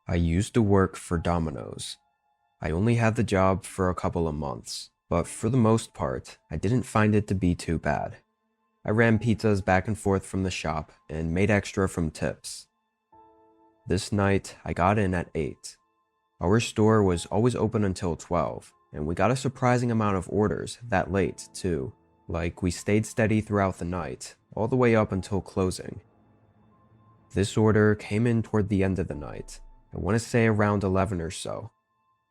I used to work for Domino's. I only had the job for a couple of months, but for the most part, I didn't find it to be too bad. I ran pizzas back and forth from the shop and made extra from tips. This night, I got in at 8. Our store was always open until 12, and we got a surprising amount of orders that late, too. Like, we stayed steady throughout the night, all the way up until closing. This order came in toward the end of the night. I want to say around 11 or so.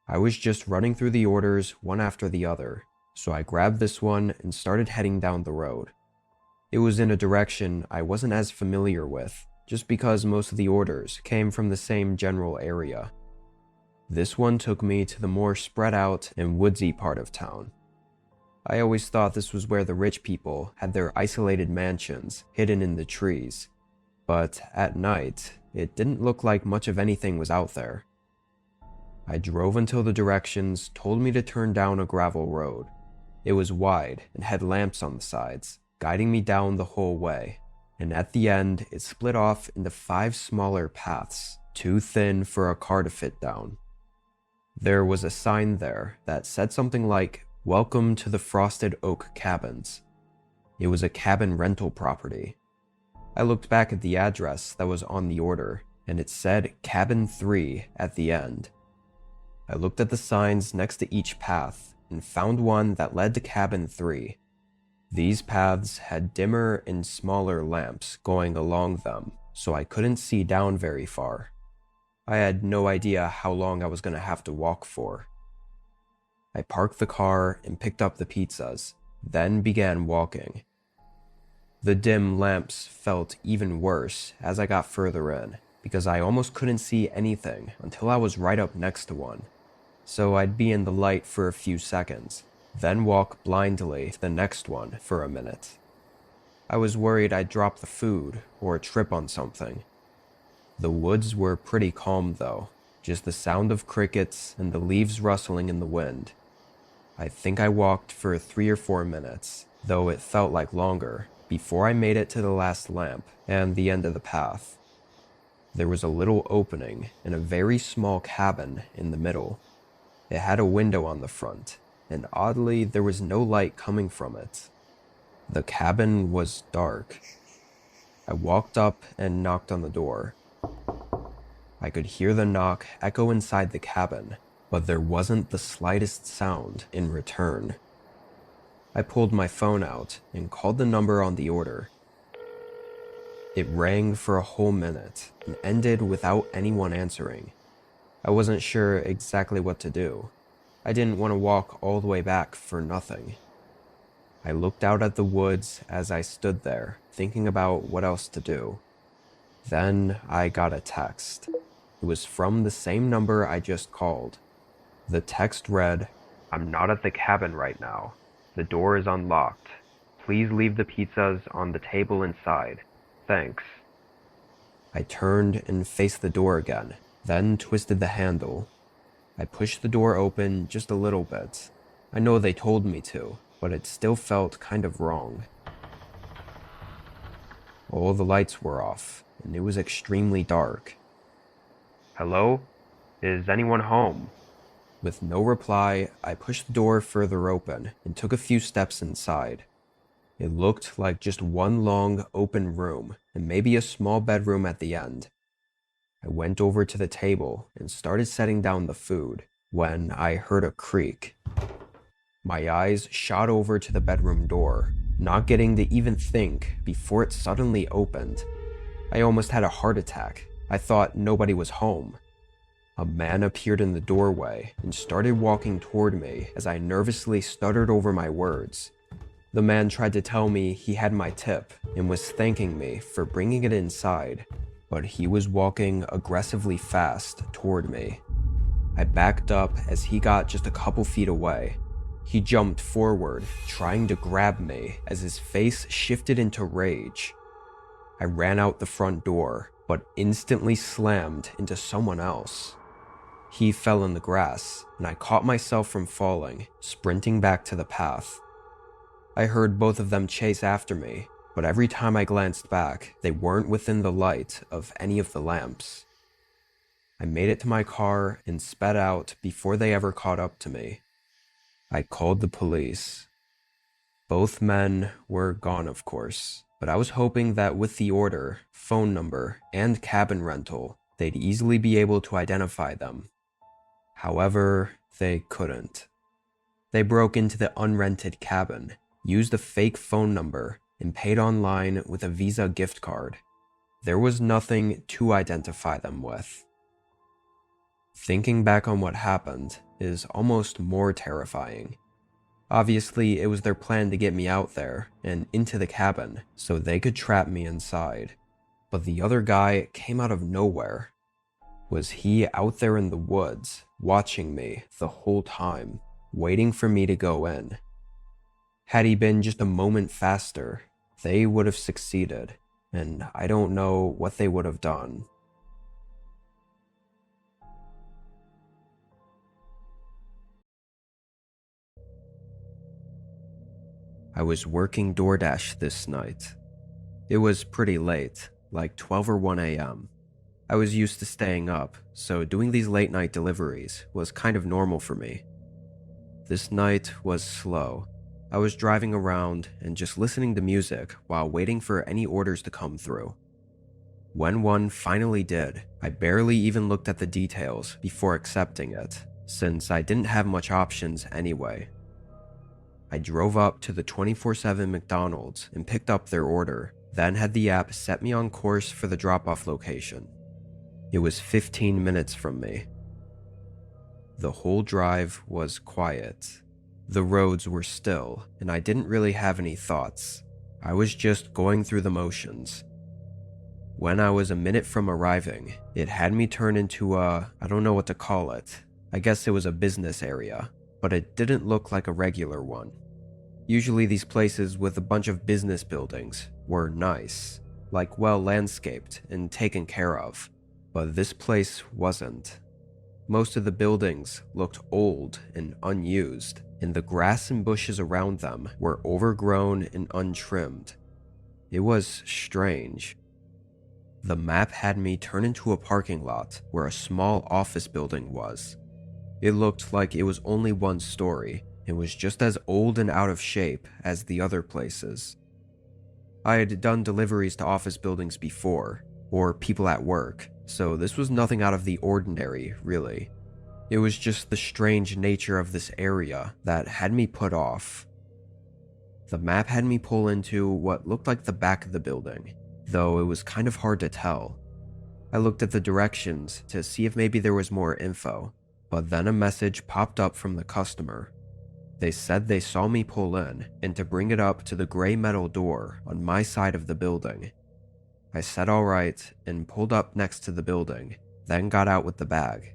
I was just running through the orders one after the other, so I grabbed this one and started heading down the road. It was in a direction I wasn't as familiar with, just because most of the orders came from the same general area. This one took me to the more spread out and woodsy part of town. I always thought this was where the rich people had their isolated mansions hidden in the trees, but at night, it didn't look like much of anything was out there. I drove until the directions told me to turn down a gravel road. It was wide and had lamps on the sides, guiding me down the whole way, and at the end it split off into 5 smaller paths, too thin for a car to fit down. There was a sign there that said something like, "Welcome to the Frosted Oak Cabins." It was a cabin rental property. I looked back at the address that was on the order, and it said Cabin 3 at the end. I looked at the signs next to each path and found one that led to Cabin 3. These paths had dimmer and smaller lamps going along them, so I couldn't see down very far. I had no idea how long I was going to have to walk for. I parked the car and picked up the pizzas, then began walking. The dim lamps felt even worse as I got further in, because I almost couldn't see anything until I was right up next to one. So I'd be in the light for a few seconds, then walk blindly to the next one for a minute. I was worried I'd drop the food or trip on something. The woods were pretty calm though, just the sound of crickets and the leaves rustling in the wind. I think I walked for 3 or 4 minutes, though it felt like longer, before I made it to the last lamp and the end of the path. There was a little opening in a very small cabin in the middle. It had a window on the front, and oddly there was no light coming from it. The cabin was dark. I walked up and knocked on the door. I could hear the knock echo inside the cabin, but there wasn't the slightest sound in return. I pulled my phone out and called the number on the order. It rang for a whole minute and ended without anyone answering. I wasn't sure exactly what to do. I didn't want to walk all the way back for nothing. I looked out at the woods as I stood there, thinking about what else to do. Then I got a text. It was from the same number I just called. The text read, "I'm not at the cabin right now. The door is unlocked. Please leave the pizzas on the table inside. Thanks." I turned and faced the door again, then twisted the handle. I pushed the door open just a little bit. I know they told me to, but it still felt kind of wrong. All the lights were off, and it was extremely dark. "Hello? Is anyone home?" With no reply, I pushed the door further open and took a few steps inside. It looked like just one long, open room, and maybe a small bedroom at the end. I went over to the table and started setting down the food when I heard a creak. My eyes shot over to the bedroom door, not getting to even think before it suddenly opened. I almost had a heart attack. I thought nobody was home. A man appeared in the doorway and started walking toward me as I nervously stuttered over my words. The man tried to tell me he had my tip and was thanking me for bringing it inside, but he was walking aggressively fast toward me. I backed up as he got just a couple feet away. He jumped forward, trying to grab me as his face shifted into rage. I ran out the front door, but instantly slammed into someone else. He fell in the grass, and I caught myself from falling, sprinting back to the path. I heard both of them chase after me, but every time I glanced back, they weren't within the light of any of the lamps. I made it to my car and sped out before they ever caught up to me. I called the police. Both men were gone, of course, but I was hoping that with the order, phone number, and cabin rental, they'd easily be able to identify them. However, they couldn't. They broke into the unrented cabin, used a fake phone number, and paid online with a Visa gift card. There was nothing to identify them with. Thinking back on what happened is almost more terrifying. Obviously, it was their plan to get me out there and into the cabin so they could trap me inside. But the other guy came out of nowhere. Was he out there in the woods, watching me the whole time, waiting for me to go in? Had he been just a moment faster, they would have succeeded, and I don't know what they would have done. I was working DoorDash this night. It was pretty late, like 12 or 1 a.m. I was used to staying up, so doing these late night deliveries was kind of normal for me. This night was slow. I was driving around and just listening to music while waiting for any orders to come through. When one finally did, I barely even looked at the details before accepting it, since I didn't have much options anyway. I drove up to the 24/7 McDonald's and picked up their order, then had the app set me on course for the drop-off location. It was 15 minutes from me. The whole drive was quiet. The roads were still, and I didn't really have any thoughts. I was just going through the motions. When I was a minute from arriving, it had me turn into I don't know what to call it. I guess it was a business area, but it didn't look like a regular one. Usually these places with a bunch of business buildings were nice, like well landscaped and taken care of, but this place wasn't. Most of the buildings looked old and unused, and the grass and bushes around them were overgrown and untrimmed. It was strange. The map had me turn into a parking lot where a small office building was. It looked like it was only one story and was just as old and out of shape as the other places. I had done deliveries to office buildings before, or people at work, so this was nothing out of the ordinary, really. It was just the strange nature of this area that had me put off. The map had me pull into what looked like the back of the building, though it was kind of hard to tell. I looked at the directions to see if maybe there was more info, but then a message popped up from the customer. They said they saw me pull in and to bring it up to the gray metal door on my side of the building. I said alright and pulled up next to the building, then got out with the bag.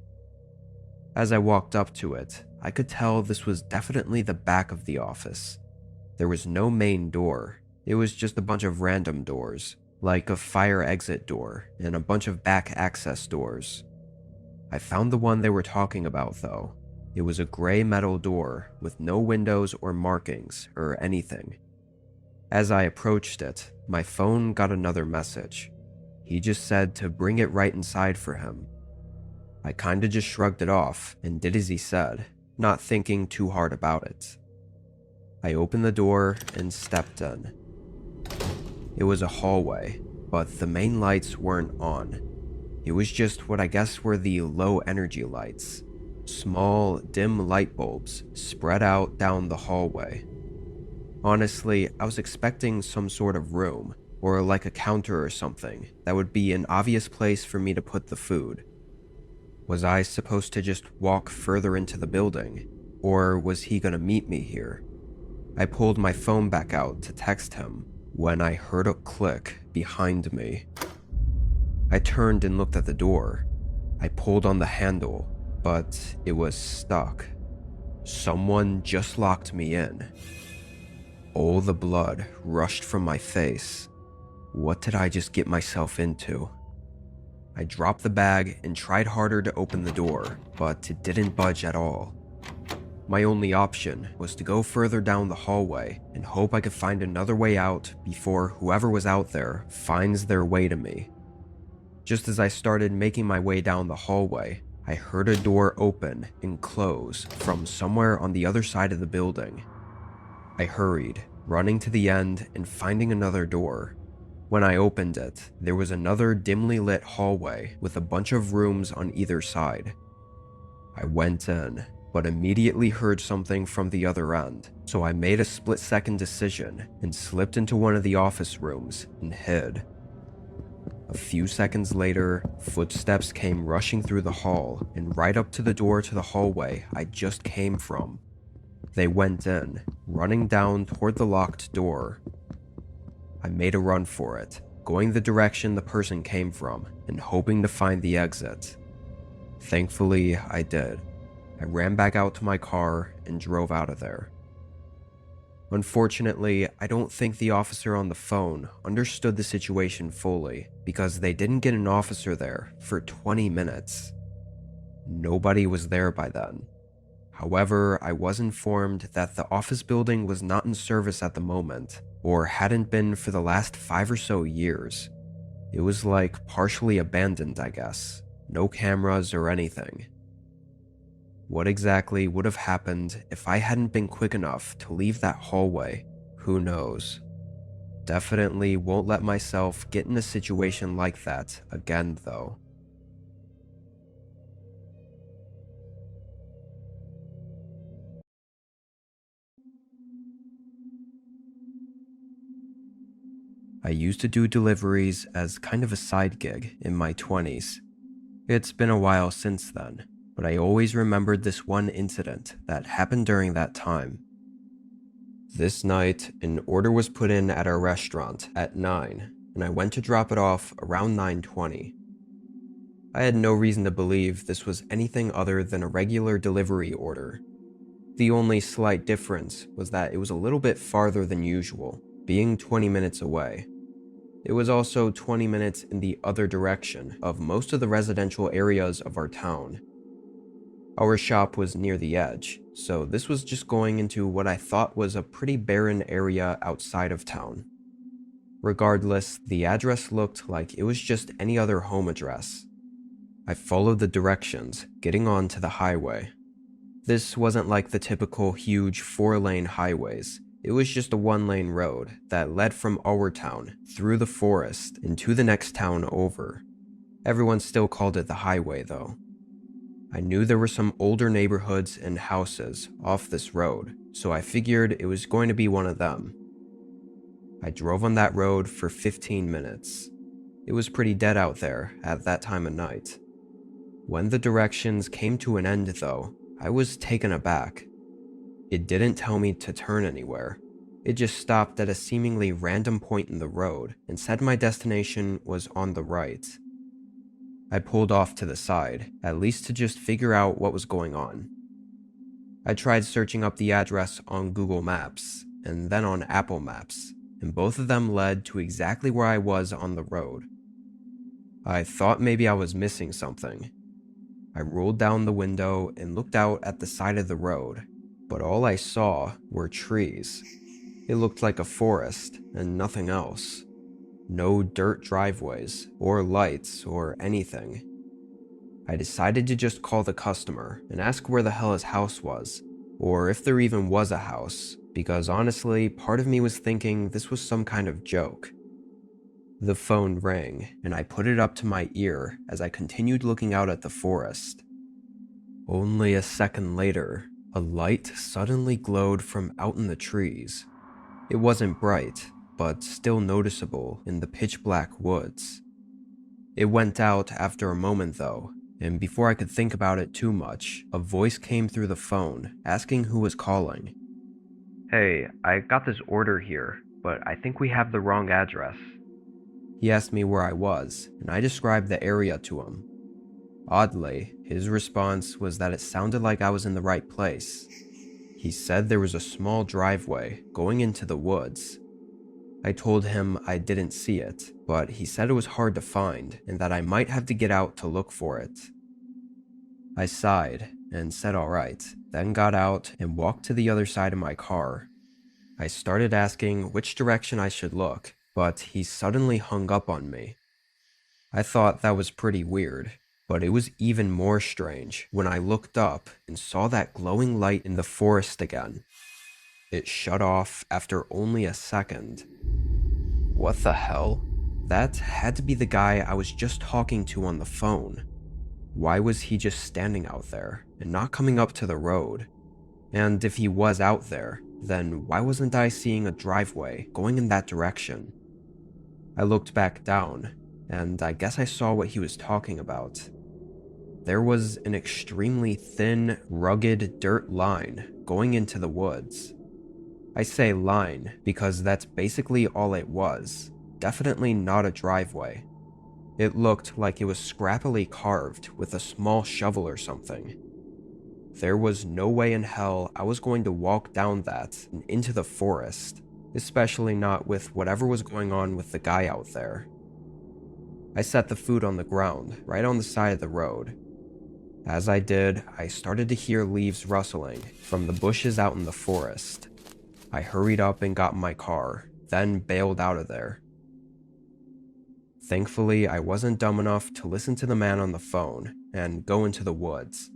As I walked up to it, I could tell this was definitely the back of the office. There was no main door, it was just a bunch of random doors, like a fire exit door and a bunch of back access doors. I found the one they were talking about though. It was a gray metal door with no windows or markings or anything. As I approached it, my phone got another message. He just said to bring it right inside for him. I kinda just shrugged it off and did as he said, not thinking too hard about it. I opened the door and stepped in. It was a hallway, but the main lights weren't on. It was just what I guess were the low energy lights. Small, dim light bulbs spread out down the hallway. Honestly, I was expecting some sort of room, or like a counter or something, that would be an obvious place for me to put the food. Was I supposed to just walk further into the building, or was he gonna meet me here? I pulled my phone back out to text him when I heard a click behind me. I turned and looked at the door. I pulled on the handle, but it was stuck. Someone just locked me in. All the blood rushed from my face. What did I just get myself into? I dropped the bag and tried harder to open the door, but it didn't budge at all. My only option was to go further down the hallway and hope I could find another way out before whoever was out there finds their way to me. Just as I started making my way down the hallway, I heard a door open and close from somewhere on the other side of the building. I hurried, running to the end and finding another door. When I opened it, there was another dimly lit hallway with a bunch of rooms on either side. I went in, but immediately heard something from the other end, so I made a split-second decision and slipped into one of the office rooms and hid. A few seconds later, footsteps came rushing through the hall and right up to the door to the hallway I just came from. They went in, running down toward the locked door. I made a run for it, going the direction the person came from and hoping to find the exit. Thankfully, I did. I ran back out to my car and drove out of there. Unfortunately, I don't think the officer on the phone understood the situation fully because they didn't get an officer there for 20 minutes. Nobody was there by then. However, I was informed that the office building was not in service at the moment, or hadn't been for the last 5 or so years. It was like partially abandoned, I guess. No cameras or anything. What exactly would have happened if I hadn't been quick enough to leave that hallway? Who knows? Definitely won't let myself get in a situation like that again, though. I used to do deliveries as kind of a side gig in my 20s. It's been a while since then, but I always remembered this one incident that happened during that time. This night, an order was put in at our restaurant at 9, and I went to drop it off around 9:20. I had no reason to believe this was anything other than a regular delivery order. The only slight difference was that it was a little bit farther than usual, being 20 minutes away. It was also 20 minutes in the other direction of most of the residential areas of our town. Our shop was near the edge, so this was just going into what I thought was a pretty barren area outside of town. Regardless, the address looked like it was just any other home address. I followed the directions, getting onto the highway. This wasn't like the typical huge 4-lane highways. It was just a 1-lane road that led from our town through the forest and to the next town over. Everyone still called it the highway though. I knew there were some older neighborhoods and houses off this road, so I figured it was going to be one of them. I drove on that road for 15 minutes. It was pretty dead out there at that time of night. When the directions came to an end though, I was taken aback. It didn't tell me to turn anywhere. It just stopped at a seemingly random point in the road and said my destination was on the right. I pulled off to the side, at least to just figure out what was going on. I tried searching up the address on Google Maps and then on Apple Maps, and both of them led to exactly where I was on the road. I thought maybe I was missing something. I rolled down the window and looked out at the side of the road, but all I saw were trees. It looked like a forest and nothing else. No dirt driveways or lights or anything. I decided to just call the customer and ask where the hell his house was, or if there even was a house, because honestly, part of me was thinking this was some kind of joke. The phone rang, and I put it up to my ear as I continued looking out at the forest. Only a second later, a light suddenly glowed from out in the trees. It wasn't bright, but still noticeable in the pitch-black woods. It went out after a moment though, and before I could think about it too much, a voice came through the phone asking who was calling. "Hey, I got this order here, but I think we have the wrong address." He asked me where I was, and I described the area to him. Oddly, his response was that it sounded like I was in the right place. He said there was a small driveway going into the woods. I told him I didn't see it, but he said it was hard to find and that I might have to get out to look for it. I sighed and said alright, then got out and walked to the other side of my car. I started asking which direction I should look, but he suddenly hung up on me. I thought that was pretty weird, but it was even more strange when I looked up and saw that glowing light in the forest again. It shut off after only a second. What the hell? That had to be the guy I was just talking to on the phone. Why was he just standing out there and not coming up to the road? And if he was out there, then why wasn't I seeing a driveway going in that direction? I looked back down, and I guess I saw what he was talking about. There was an extremely thin, rugged dirt line going into the woods. I say line because that's basically all it was, definitely not a driveway. It looked like it was scrappily carved with a small shovel or something. There was no way in hell I was going to walk down that and into the forest, especially not with whatever was going on with the guy out there. I set the food on the ground, right on the side of the road. As I did, I started to hear leaves rustling from the bushes out in the forest. I hurried up and got in my car, then bailed out of there. Thankfully, I wasn't dumb enough to listen to the man on the phone and go into the woods.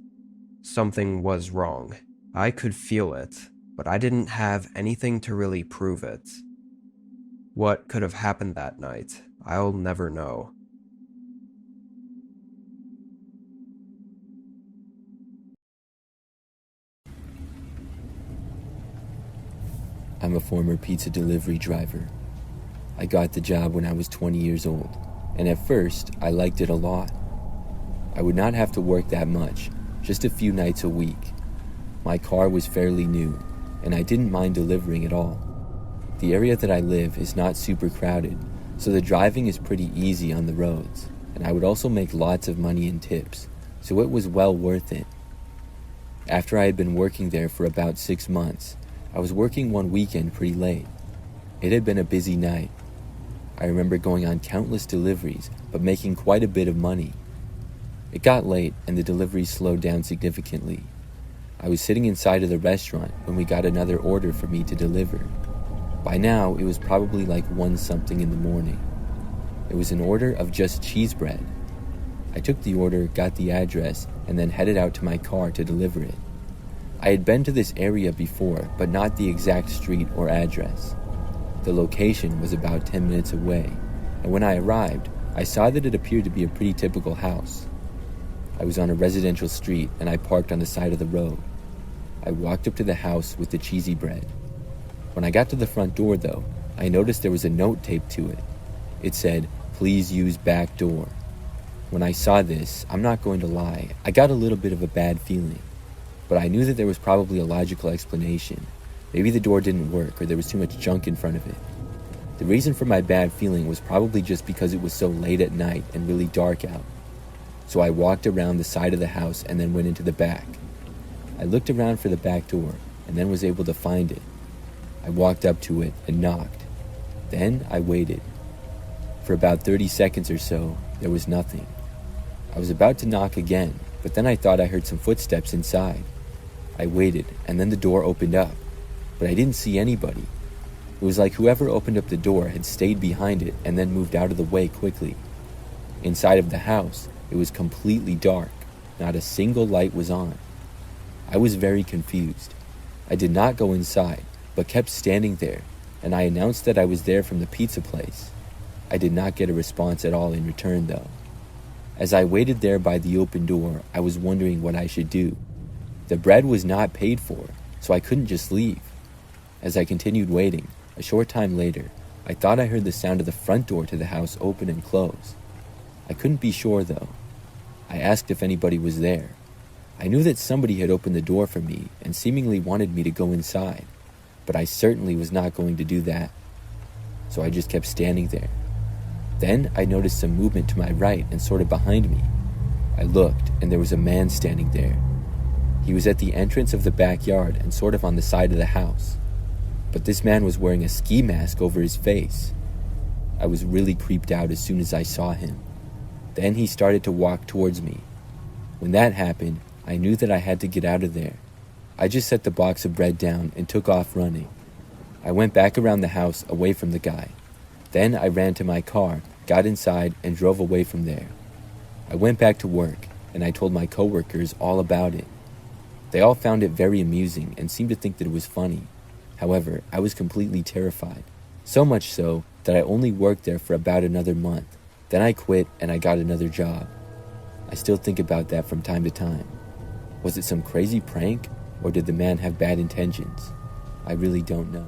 Something was wrong. I could feel it, but I didn't have anything to really prove it. What could have happened that night, I'll never know. I'm a former pizza delivery driver. I got the job when I was 20 years old, and at first, I liked it a lot. I would not have to work that much, just a few nights a week. My car was fairly new, and I didn't mind delivering at all. The area that I live is not super crowded, so the driving is pretty easy on the roads, and I would also make lots of money in tips, so it was well worth it. After I had been working there for about 6 months, I was working one weekend pretty late. It had been a busy night. I remember going on countless deliveries, but making quite a bit of money. It got late and the deliveries slowed down significantly. I was sitting inside of the restaurant when we got another order for me to deliver. By now, it was probably like 1 something in the morning. It was an order of just cheese bread. I took the order, got the address, and then headed out to my car to deliver it. I had been to this area before, but not the exact street or address. The location was about 10 minutes away, and when I arrived, I saw that it appeared to be a pretty typical house. I was on a residential street, and I parked on the side of the road. I walked up to the house with the cheesy bread. When I got to the front door, though, I noticed there was a note taped to it. It said, "Please use back door." When I saw this, I'm not going to lie, I got a little bit of a bad feeling. But I knew that there was probably a logical explanation. Maybe the door didn't work or there was too much junk in front of it. The reason for my bad feeling was probably just because it was so late at night and really dark out. So I walked around the side of the house and then went into the back. I looked around for the back door and then was able to find it. I walked up to it and knocked. Then I waited. For about 30 seconds or so, there was nothing. I was about to knock again, but then I thought I heard some footsteps inside. I waited, and then the door opened up, but I didn't see anybody. It was like whoever opened up the door had stayed behind it and then moved out of the way quickly. Inside of the house, it was completely dark. Not a single light was on. I was very confused. I did not go inside, but kept standing there, and I announced that I was there from the pizza place. I did not get a response at all in return, though. As I waited there by the open door, I was wondering what I should do. The bread was not paid for, so I couldn't just leave. As I continued waiting, a short time later, I thought I heard the sound of the front door to the house open and close. I couldn't be sure, though. I asked if anybody was there. I knew that somebody had opened the door for me and seemingly wanted me to go inside, but I certainly was not going to do that. So I just kept standing there. Then I noticed some movement to my right and sort of behind me. I looked, and there was a man standing there. He was at the entrance of the backyard and sort of on the side of the house. But this man was wearing a ski mask over his face. I was really creeped out as soon as I saw him. Then he started to walk towards me. When that happened, I knew that I had to get out of there. I just set the box of bread down and took off running. I went back around the house away from the guy. Then I ran to my car got inside, and drove away from there. I went back to work, and I told my coworkers all about it. They all found it very amusing and seemed to think that it was funny. However, I was completely terrified, so much so that I only worked there for about another month. Then I quit and I got another job. I still think about that from time to time. Was it some crazy prank, or did the man have bad intentions? I really don't know.